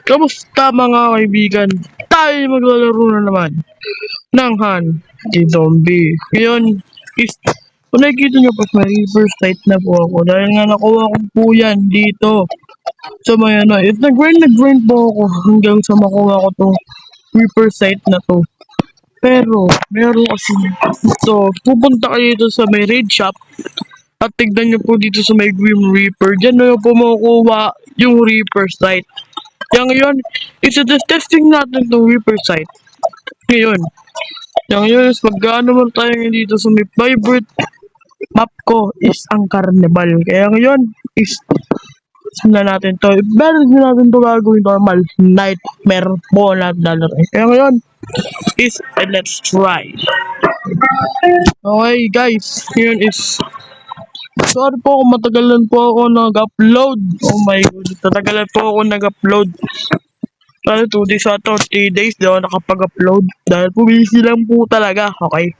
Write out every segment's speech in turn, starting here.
Kamusta mga kaibigan? Tayo maglalaro na naman ng Zombie. Ngayon is, kung nakikita nyo po, may reverse sight na po ako. Dahil nga nakuha ko po yan dito. So may is nag-grind po ako hanggang sa makuha ko tong reverse sight na to. Pero, meron kasi so, pupunta kayo dito sa may raid shop at tignan nyo po dito sa may Grim Reaper. Diyan na po makukuha yung Reaper sight. Kaya ngayon, testing natin itong Reaper sight. Ngayon, is magkano man tayo dito sa may favorite map ko is ang Carnival. Kaya ngayon, is na natin to. Balance natin to gagawin normal. Nightmare po natin lalaro. Kaya ngayon, is let's try. Okay guys, ngayon is sorry po kung matagalan po ako nag-upload. Oh my god, tatagalan po ako nag-upload. Ano 2 days ata, 3 days di ako nakapag-upload. Dahil po busy lang po talaga, okay?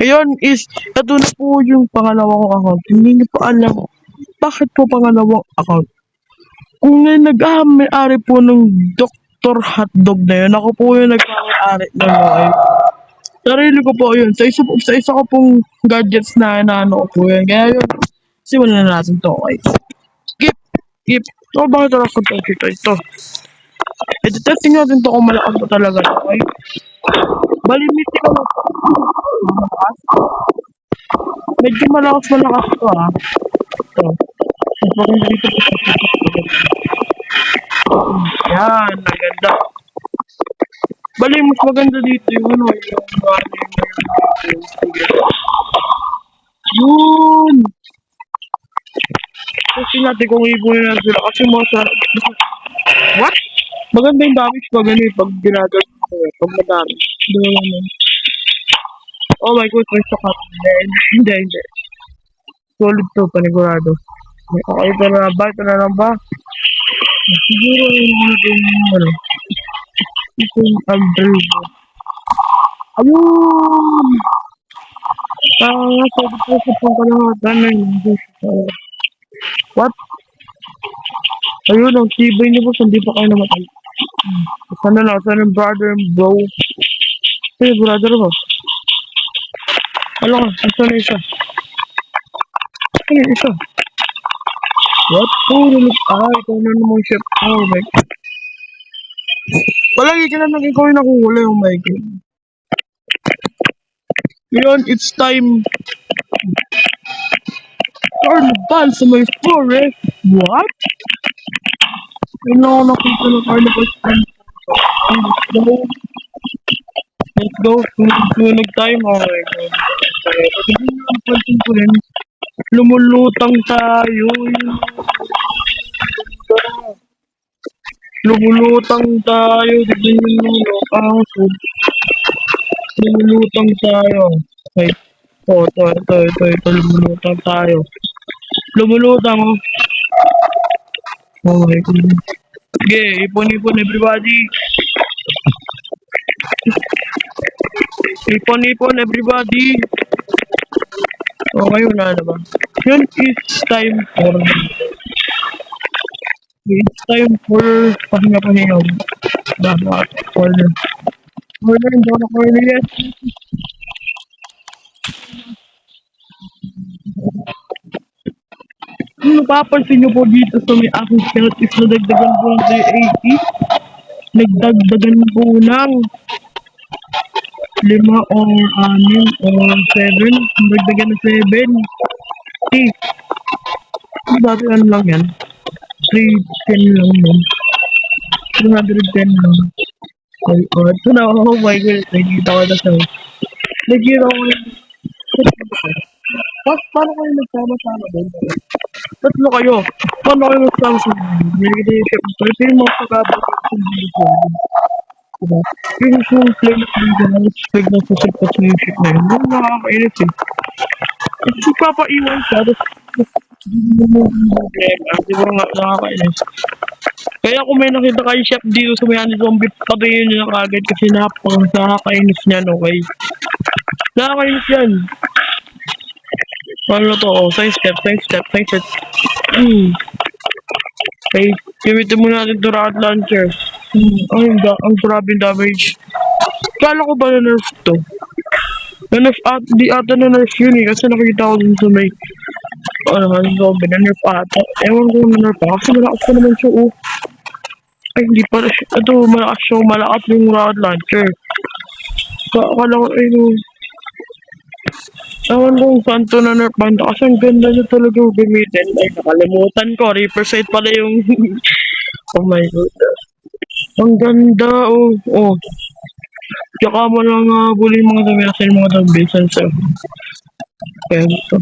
Ngayon is, ito na po yung pangalawang account. Hindi niyo pa alam bakit po pangalawang account. Kung may-ari po ng Dr. Hotdog na yun, ako po yung nagpapay-ari na okay? Sarili ko po yun. Sa isa ko pong gadgets na inaano ko po yun. Kaya yun, simulan na natin to, okay? Skip. So, bakit ako ito? Testing natin to kung malakas pa talaga, okay? Balimiti ko lang. Medyo malakas to, ha? Ito. Kung dito po sa yan, naganda. Bali, mas maganda dito yung yun! Kasi natin kung ipunin na sila kasi what? Maganda yung damage pag pag ginagawin ko pag madami. Oh my god, may sakat. Hindi. Solid to, panigurado. Okay, ito na lang ba? Siguro yung yung umbrella. Ayun! Sabi ko sa pangkalahatan na yun. What? Ayun, ang tibay niyo po, hindi pa kayo namatay. Sana yung brother and bro. Hey, brother ko. Alam ka, saan na isa? Ay, isa. What? Oh, ikaw na naman chef. Oh my god. Palagi ka na ikaw yung nakuhuli, oh my god. Ngayon, it's time. Carnival sa may forest. What? Ayun lang ako nakita ng carnival sa Let's go. Sunog time. Oh my god. Hindi nyo napansin ko rin. Lumulutang tayo. Tignan nyo ang food. Lumulutang tayo. Okay. Ito. Lumulutang tayo. Lumulutang. Oh my god. Sige, ipon everybody. Ipon everybody. Okay, wala na ba? Yun is time for pahinga. Dapat corner. Hindi ako na corner yan. Kung napapansin nyo po dito sa may aking channel is nadagdagan po ng 380. Nagdagdagan po ng 5 or 6 or 7. Nagdagdagan ng 7. Dati ano lang yan? 310 lang yun. 210 lang. Ito na, oh my god, nakikita ko na sa paano kayo nagsama-sama doon? Tatlo kayo. Paano kayo nagsama-sama doon? Nakikita yung chef. Ito yung mga pagkabot yung video. Diba? Yung play na video na expect na sa chef yung chef na yun. Yung nakakainis eh. Ito papaiwan siya. Di ba nga nakakainis? Kaya kung may nakita kayo chef dito sa may zombie, patayin nyo na kagad kasi nakakainis niyan, okay? Nakakainis yan. Ano to? Oh, science step. Okay, gamitin muna natin ito rocket launcher. Ay, ang grabe yung damage. Kala ko ba na-nerf to? Na-nerf di ata na-nerf yun eh, kasi nakikita ko dun sa may, zombie, na-nerf ata. Ewan ko na-nerf pa, kasi malakas pa naman siya, oh. Ay, hindi pala siya, ito, malakas yung rocket launcher. Akala ko, ay, no. Ewan ko kung saan to na-nerf banda, kasi ang ganda niya talaga gamitin. Ay, nakalimutan ko, Reaper Sight pala yung, oh my god. Ang ganda, oh, oh. Tsaka mo lang bully mga dami mga zombies sa kaya gusto.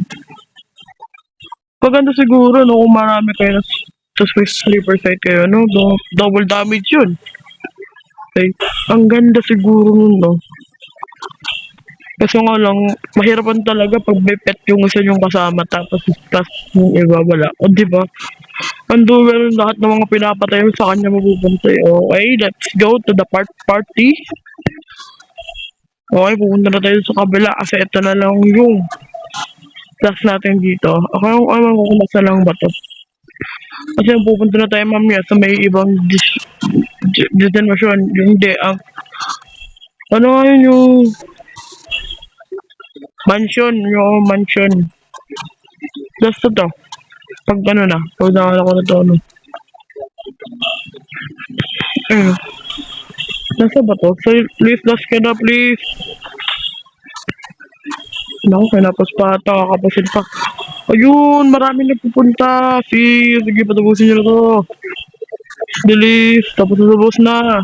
Maganda siguro no kung marami kayo sa Swiss Sleeper site kayo no, double damage yun. Okay. Ang ganda siguro nun no. Kasi nga lang, mahirapan talaga pag may pet yung isa yung kasama tapos yung iba wala. O diba? Ando ganun lahat ng mga pinapatay mo sa kanya mapupunta eh. Okay, let's go to the party. Okay, pupunta na tayo sa kabila kasi ito na lang yung class natin dito. Ako yung alam ko kung nasa lang ba to. Kasi pupunta na tayo mamaya sa may ibang destination. Yung hindi, ano nga yun yung mansion. Basta to. Pag ano na, pag nakala ko na to ano. Nasa ba to? So, please, last ka na please. Naku, kinapos pa ata, kakapasin pa. Ayun, marami nagpupunta. Sige, patapusin nyo na to. Bilis, tapos na.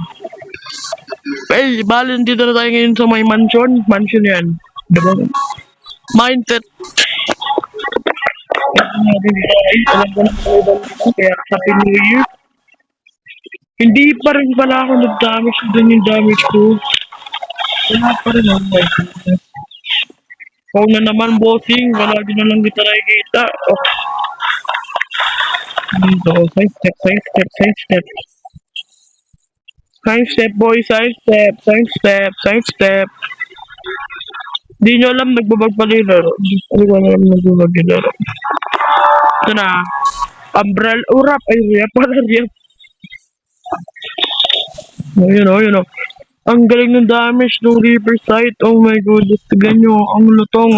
Eh, bali, dito na tayo ngayon sa may mansion. Mansion yan. Diba? Mindset. Ito natin dito ay, alam ko na kung ibang kaya Happy New Year. Hindi pa rin pala ako nag-damage. Doon yung damage ko. Wala pa rin ako. Ikaw na naman, bossing. Wala din na lang kita nakikita. Oh, dito. Side step. Side step, boy. Side step. Di nyo alam, nagbabag pala yung laro. Hindi ko alam nagbabag yung laro. Ito na. Umbrella. Urap. Ay, rep. Pala rep. Yun o. Ang galing ng damage ng Reaper Sight. Oh my goodness. Tignan nyo. Ang lutong.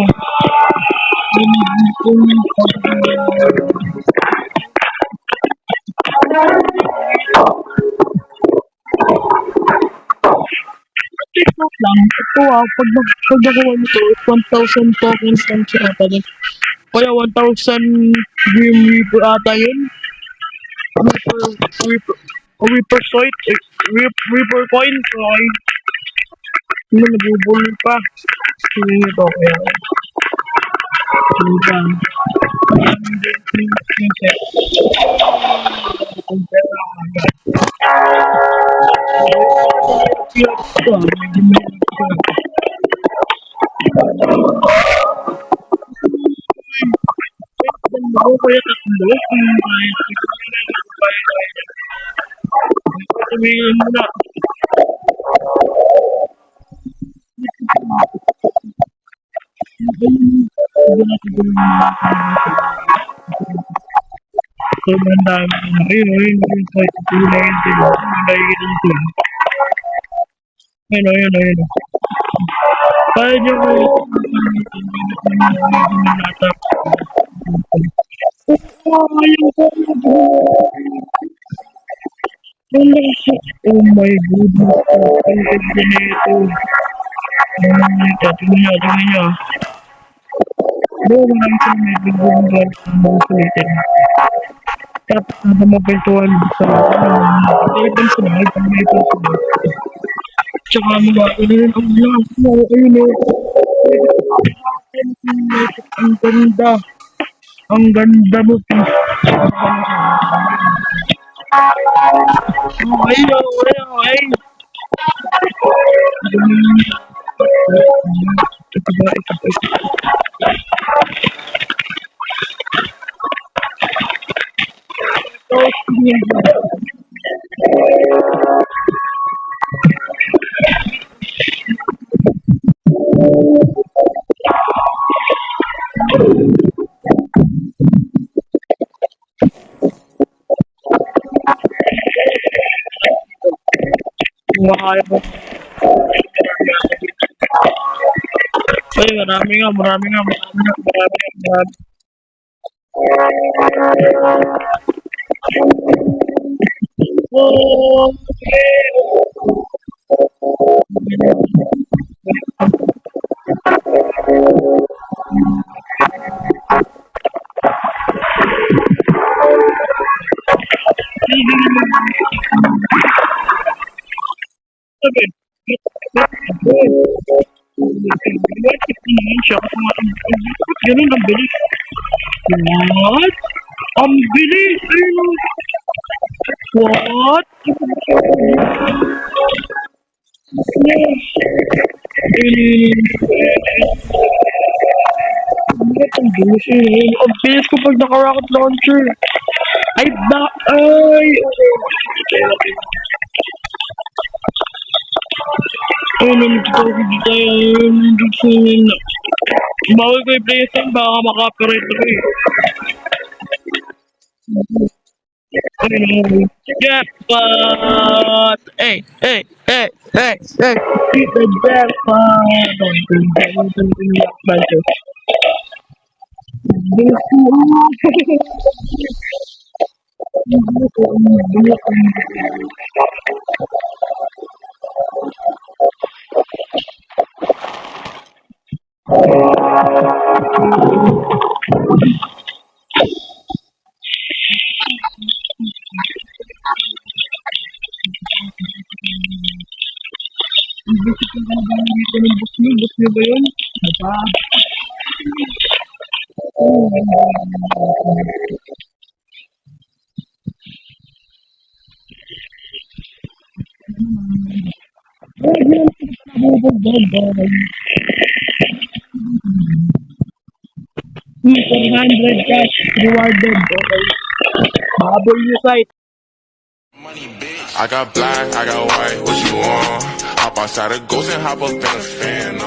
TikTok lang. Ito pag nakuha nito, 1,000 tokens lang siya ata din. Kaya 1,000 Grim Reaper ata yun. Reaper Sight. Reaper coin. Okay. Ano, nabubul pa. Sige nito. Kaya. Diba? Ako kaya tatlo. Sabihin mo na. Sobrang dami. Ayun. Kahit tuloy sila. Nakikita nyo sila. Ayun. Kaya nyo kayo. Natap. Ayun ko. Oh my goodness. Ang ganda nito. Tingnan nyo. Marami sila may bigong gamit ng mga sulitin. Tapos nasa mapintuan sa ibang sunod, tsaka mga ganun ang lakas mo, ayun o. Ang ganda mo. Okay. Makakaya ko. Ay, marami. Oh, sabi. Bakit tingin siya? Kasi nga, ganun ang bilis. What? Ang bilis! Ayun, what? Bakit ang bilis yun? Ang bilis ko pag naka-rocket launcher. Ay, ay! Ayun, nandito ako dito. Nandito na. Bawal ko i-play sa baka maka-copyright ako eh. Ayun. Jackpot! Hey! Hit the jackpot! Jackpot. Bus niyo ba yun? Diba? $400 cash rewarded. Okay. Baboy yung site. I got black, I got white, what you want? Hop outside a ghost and hop up in a fan.